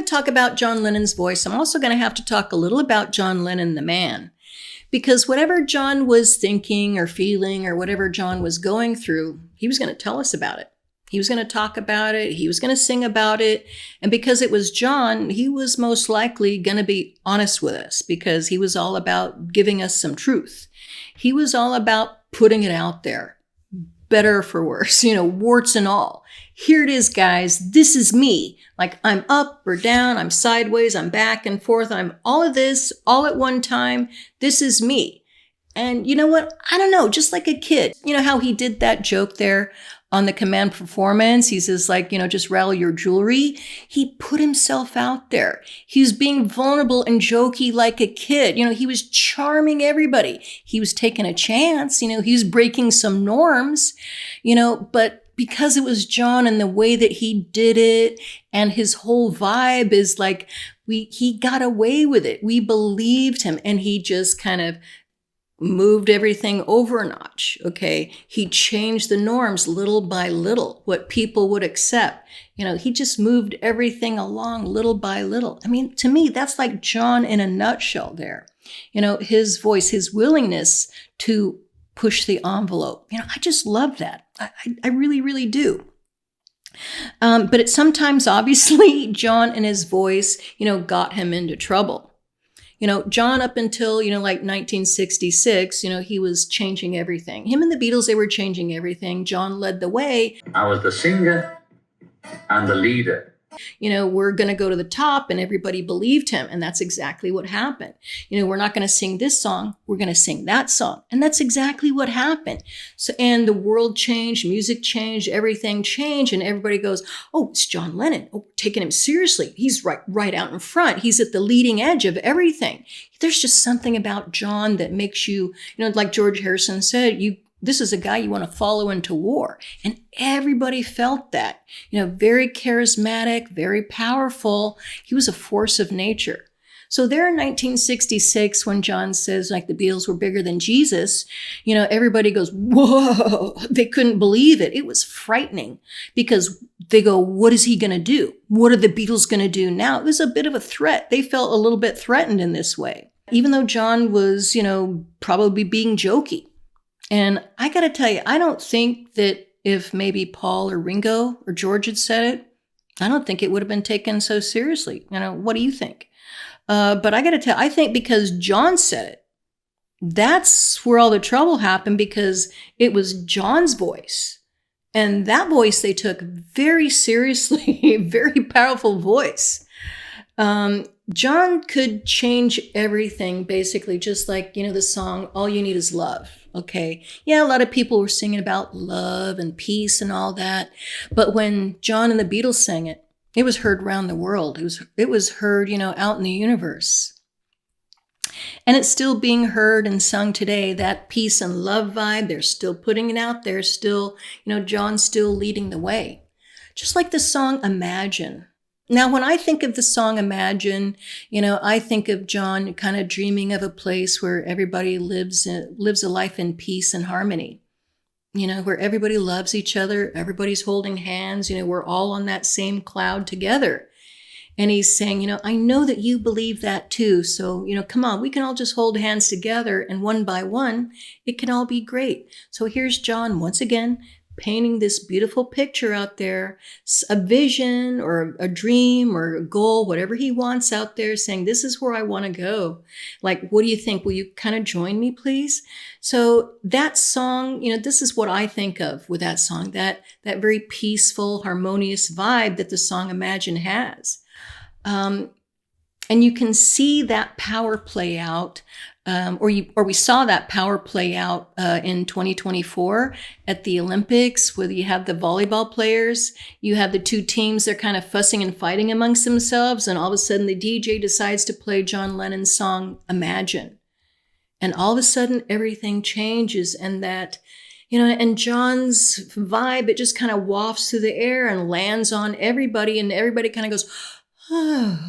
to talk about John Lennon's voice, I'm also going to have to talk a little about John Lennon, the man. Because whatever John was thinking or feeling or whatever John was going through, he was going to tell us about it. He was going to talk about it. He was going to sing about it. And because it was John, he was most likely going to be honest with us because he was all about giving us some truth. He was all about putting it out there, better or for worse, warts and all. Here it is, guys. This is me. Like I'm up or down. I'm sideways. I'm back and forth. I'm all of this all at one time. This is me. And you know what? I don't know. Just like a kid, how he did that joke there on the command performance. He says just rattle your jewelry. He put himself out there. He was being vulnerable and jokey like a kid. He was charming everybody. He was taking a chance. He was breaking some norms, but because it was John and the way that he did it and his whole vibe is like, he got away with it. We believed him and he just kind of moved everything over a notch, okay? He changed the norms little by little, what people would accept. He just moved everything along little by little. I mean, to me, that's like John in a nutshell there. His voice, his willingness to push the envelope. I just love that. I really, really do. But it sometimes, obviously, John and his voice, got him into trouble. John up until, like 1966, he was changing everything. Him and the Beatles, they were changing everything. John led the way. I was the singer and the leader. We're going to go to the top, and everybody believed him. And that's exactly what happened. We're not going to sing this song. We're going to sing that song. And that's exactly what happened. So, and the world changed, music changed, everything changed. And everybody goes, oh, it's John Lennon. Oh, taking him seriously. He's right out in front. He's at the leading edge of everything. There's just something about John that makes you, like George Harrison said, this is a guy you want to follow into war. And everybody felt that, very charismatic, very powerful. He was a force of nature. So there in 1966, when John says like the Beatles were bigger than Jesus, everybody goes, whoa, they couldn't believe it. It was frightening because they go, what is he going to do? What are the Beatles going to do now? It was a bit of a threat. They felt a little bit threatened in this way, even though John was, probably being jokey. And I got to tell you, I don't think that if maybe Paul or Ringo or George had said it, I don't think it would have been taken so seriously. What do you think? But I got to tell you, I think because John said it, that's where all the trouble happened because it was John's voice. And that voice they took very seriously, a very powerful voice. John could change everything, basically, just like, the song, All You Need Is Love. Okay. Yeah, a lot of people were singing about love and peace and all that. But when John and the Beatles sang it, it was heard around the world. It was heard, out in the universe. And it's still being heard and sung today, that peace and love vibe. They're still putting it out there. Still, John's still leading the way. Just like the song Imagine. Now, when I think of the song Imagine, I think of John kind of dreaming of a place where everybody lives a life in peace and harmony, where everybody loves each other, everybody's holding hands, we're all on that same cloud together. And he's saying, I know that you believe that too. So, come on, we can all just hold hands together and one by one, it can all be great. So here's John once again, painting this beautiful picture out there, a vision or a dream or a goal, whatever he wants out there, saying, this is where I want to go. Like, what do you think? Will you kind of join me, please? So that song, this is what I think of with that song, that very peaceful, harmonious vibe that the song Imagine has. And you can see that power play out or we saw that power play out in 2024 at the Olympics, where you have the volleyball players, you have the two teams, they're kind of fussing and fighting amongst themselves, and all of a sudden the DJ decides to play John Lennon's song, Imagine. And all of a sudden everything changes, and that, and John's vibe, it just kind of wafts through the air and lands on everybody, and everybody kind of goes, oh.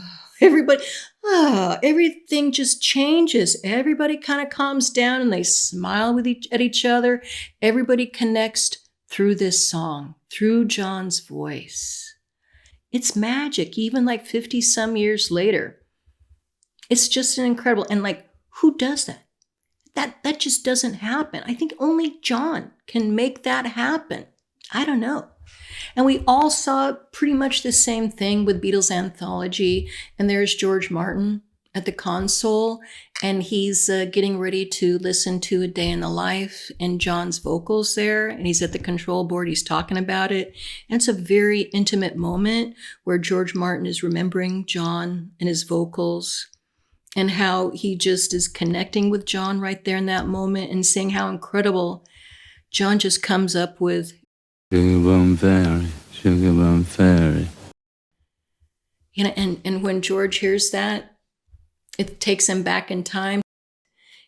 Everything just changes. Everybody kind of calms down and they smile at each other. Everybody connects through this song, through John's voice. It's magic, even like 50 some years later. It's just an incredible, and like, who does that? That just doesn't happen. I think only John can make that happen. I don't know. And we all saw pretty much the same thing with Beatles Anthology. And there's George Martin at the console, and he's getting ready to listen to A Day in the Life, and John's vocals there, and he's at the control board, he's talking about it. And it's a very intimate moment where George Martin is remembering John and his vocals, and how he just is connecting with John right there in that moment, and seeing how incredible John just comes up with Sugar Bum Fairy. You know, and when George hears that, it takes him back in time,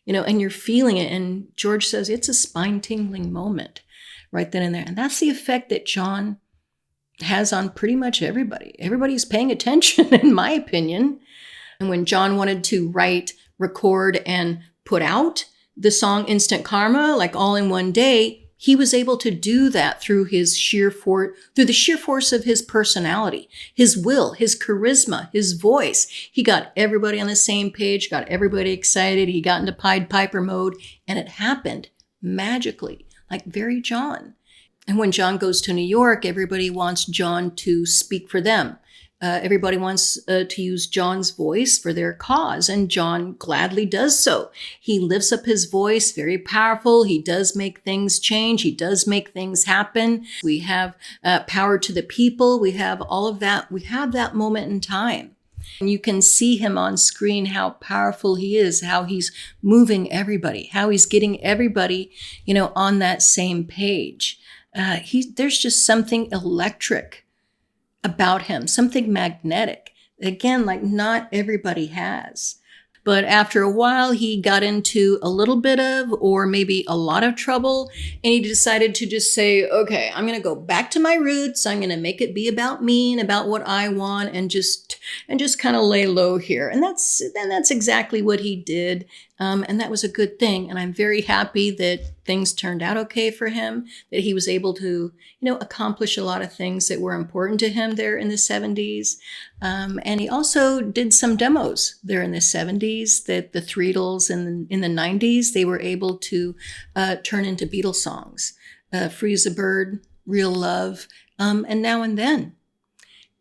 you know, and you're feeling it. And George says it's a spine-tingling moment right then and there. And that's the effect that John has on pretty much everybody. Everybody's paying attention, in my opinion. And when John wanted to write, record, and put out the song Instant Karma, like all in one day, he was able to do that through the sheer force of his personality, his will, his charisma, his voice. He got everybody on the same page, got everybody excited. He got into Pied Piper mode, and it happened magically, like very John. And when John goes to New York, everybody wants John to speak for them. Everybody wants to use John's voice for their cause, and John gladly does so. He lifts up his voice, very powerful. He does make things change. He does make things happen. We have power to the people. We have all of that. We have that moment in time. And you can see him on screen, how powerful he is, how he's moving everybody, how he's getting everybody, you know, on that same page. There's just something electric about him, something magnetic. Again, like not everybody has. But after a while, he got into a little bit of, or maybe a lot of trouble, and he decided to just say, okay, I'm going to go back to my roots. I'm going to make it be about me and about what I want, and just kind of lay low here. And that's exactly what he did. And that was a good thing. And I'm very happy that things turned out okay for him, that he was able to, you know, accomplish a lot of things that were important to him there in the 70s. And he also did some demos there in the 70s that the Threedles in the 90s, they were able to turn into Beatles songs. Freeze a Bird, Real Love, and Now and Then.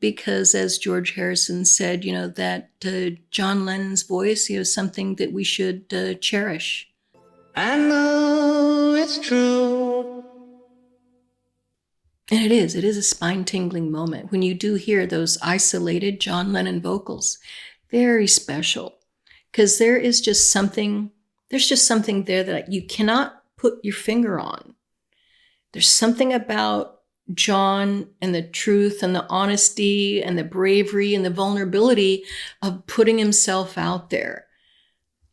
Because as George Harrison said, you know, that John Lennon's voice, you know, is something that we should cherish. I know it's true. And it is a spine-tingling moment when you do hear those isolated John Lennon vocals. Very special, because there's just something there that you cannot put your finger on. There's something about John and the truth and the honesty and the bravery and the vulnerability of putting himself out there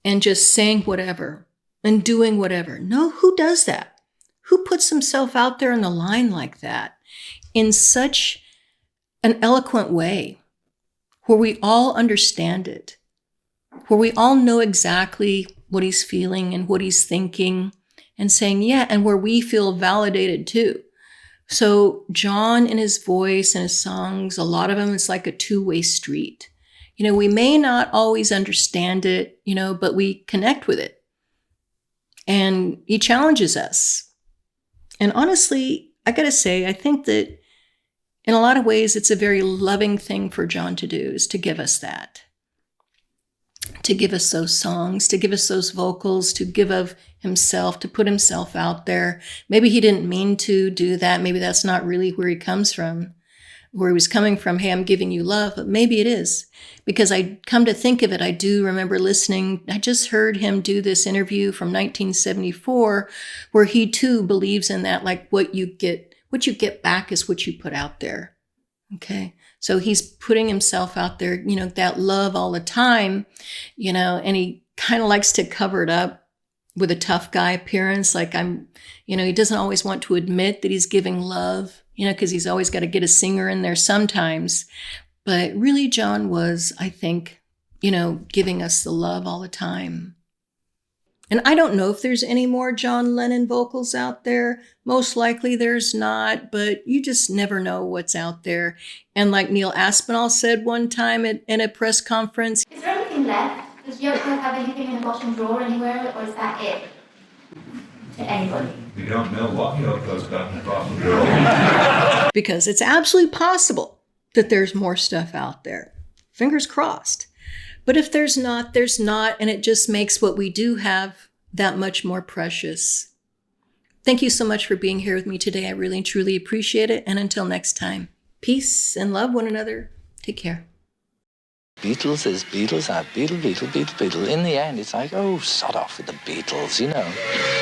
and just saying whatever and doing whatever. No, who does that? Who puts himself out there on the line like that in such an eloquent way where we all understand it, where we all know exactly what he's feeling and what he's thinking and saying, yeah, and where we feel validated too. So John and his voice and his songs, a lot of them, it's like a two-way street. You know, we may not always understand it, you know, but we connect with it. And he challenges us. And honestly, I got to say, I think that in a lot of ways, it's a very loving thing for John to do, is to give us that. To give us those songs, to give us those vocals, to give of himself, to put himself out there. Maybe he didn't mean to do that. Maybe that's not really where he comes from, where he was coming from. Hey, I'm giving you love, but maybe it is. Because I come to think of it, I do remember listening. I just heard him do this interview from 1974, where he too believes in that, like what you get back is what you put out there. Okay. So he's putting himself out there, you know, that love all the time, you know, and he kind of likes to cover it up with a tough guy appearance. Like he doesn't always want to admit that he's giving love, you know, because he's always got to get a singer in there sometimes. But really, John was, I think, you know, giving us the love all the time. And I don't know if there's any more John Lennon vocals out there. Most likely there's not, but you just never know what's out there. And like Neil Aspinall said one time in a press conference, is there anything left? Does Yoko have anything in the bottom drawer anywhere, or is that it? To anybody? We don't know what Yoko's got in the bottom drawer. because it's absolutely possible that there's more stuff out there. Fingers crossed. But if there's not, there's not, and it just makes what we do have that much more precious. Thank you so much for being here with me today. I really and truly appreciate it. And until next time, peace and love one another. Take care. Beatles is Beatles are Beatle. In the end, it's like, oh, sod off with the Beatles, you know.